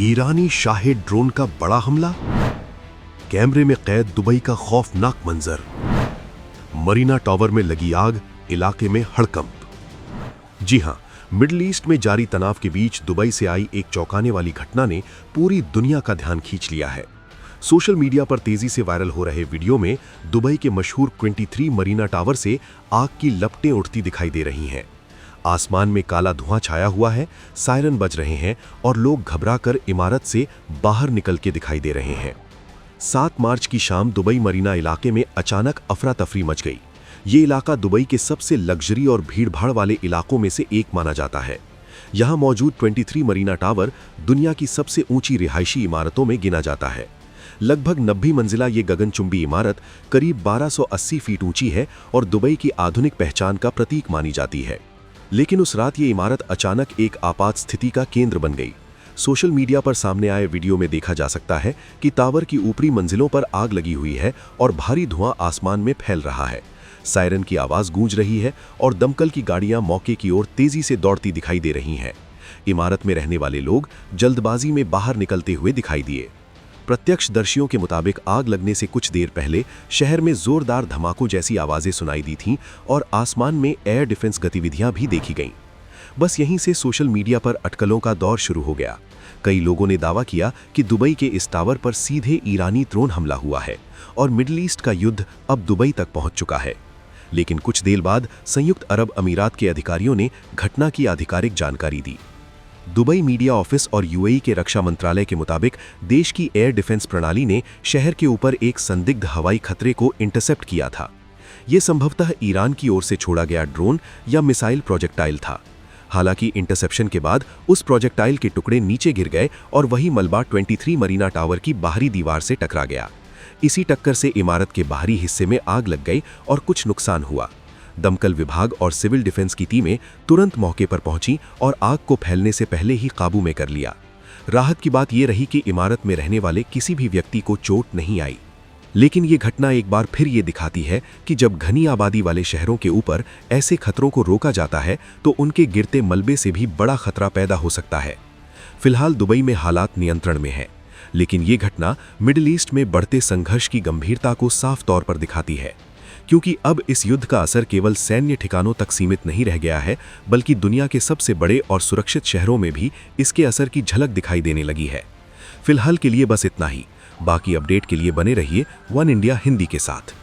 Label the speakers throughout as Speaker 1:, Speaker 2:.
Speaker 1: ईरानी शाही drone का बड़ा हमला, कैमरे में कैद दुबई का खौफनाक मंजर, मरीना टावर में लगी आग, इलाके में हड़कंप। जी हां, मिडिल ईस्ट में जारी तनाव के बीच दुबई से आई एक चौंकाने वाली घटना ने पूरी दुनिया का ध्यान खींच लिया है। सोशल मीडिया पर तेजी से वायरल हो रहे वीडियो में दुबई के मशहूर 23 मरीना टावर से आग की लपटें उठती दिखाई दे रही हैं। आसमान में काला धुआं छाया हुआ है, सायरन बज रहे हैं और लोग घबराकर इमारत से बाहर निकल के दिखाई दे रहे हैं। 7 मार्च की शाम दुबई मरीना इलाके में अचानक अफरा तफरी मच गई। ये इलाका दुबई के सबसे लग्जरी और भीड़भाड़ वाले इलाकों में से एक माना जाता है। यहाँ मौजूद 23 मरीना टावर दुनिया की सबसे ऊंची रिहायशी इमारतों में गिना जाता है। लगभग 90 मंजिला ये गगनचुंबी इमारत करीब 1280 फीट ऊंची है और दुबई की आधुनिक पहचान का प्रतीक मानी जाती है। लेकिन उस रात ये इमारत अचानक एक आपात स्थिति का केंद्र बन गई। सोशल मीडिया पर सामने आए वीडियो में देखा जा सकता है कि टावर की ऊपरी मंजिलों पर आग लगी हुई है और भारी धुआं आसमान में फैल रहा है। सायरन की आवाज गूंज रही है और दमकल की गाड़ियां मौके की ओर तेजी से दौड़ती दिखाई दे रही हैं। इमारत में रहने वाले लोग जल्दबाजी में बाहर निकलते हुए दिखाई दिए। प्रत्यक्षदर्शियों के मुताबिक आग लगने से कुछ देर पहले शहर में जोरदार धमाकों जैसी आवाजें सुनाई दी थीं और आसमान में एयर डिफेंस गतिविधियां भी देखी गईं। बस यहीं से सोशल मीडिया पर अटकलों का दौर शुरू हो गया। कई लोगों ने दावा किया कि दुबई के इस टावर पर सीधे ईरानी ड्रोन हमला हुआ है और मिडिल ईस्ट का युद्ध अब दुबई तक पहुंच चुका है। लेकिन कुछ देर बाद संयुक्त अरब अमीरात के अधिकारियों ने घटना की आधिकारिक जानकारी दी। दुबई मीडिया ऑफिस और यूएई के रक्षा मंत्रालय के मुताबिक देश की एयर डिफेंस प्रणाली ने शहर के ऊपर एक संदिग्ध हवाई खतरे को इंटरसेप्ट किया था। यह संभवतः ईरान की ओर से छोड़ा गया ड्रोन या मिसाइल प्रोजेक्टाइल था। हालांकि इंटरसेप्शन के बाद उस प्रोजेक्टाइल के टुकड़े नीचे गिर गए और वही मलबा 23 मरीना टावर की बाहरी दीवार से टकरा गया। इसी टक्कर से इमारत के बाहरी हिस्से में आग लग गई और कुछ नुकसान हुआ। दमकल विभाग और सिविल डिफेंस की टीमें तुरंत मौके पर पहुंची और आग को फैलने से पहले ही काबू में कर लिया। राहत की बात यह रही कि इमारत में रहने वाले किसी भी व्यक्ति को चोट नहीं आई। लेकिन ये घटना एक बार फिर ये दिखाती है कि जब घनी आबादी वाले शहरों के ऊपर ऐसे खतरों को रोका जाता है तो उनके गिरते मलबे से भी बड़ा खतरा पैदा हो सकता है। फिलहाल दुबई में हालात नियंत्रण में है, लेकिन ये घटना मिडिल ईस्ट में बढ़ते संघर्ष की गंभीरता को साफ तौर पर दिखाती है, क्योंकि अब इस युद्ध का असर केवल सैन्य ठिकानों तक सीमित नहीं रह गया है, बल्कि दुनिया के सबसे बड़े और सुरक्षित शहरों में भी इसके असर की झलक दिखाई देने लगी है। फिलहाल के लिए बस इतना ही। बाकी अपडेट के लिए बने रहिए वन इंडिया हिंदी के साथ।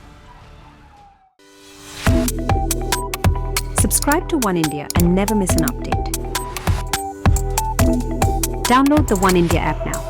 Speaker 2: Subscribe to One India and never miss an update. Download the One India app now.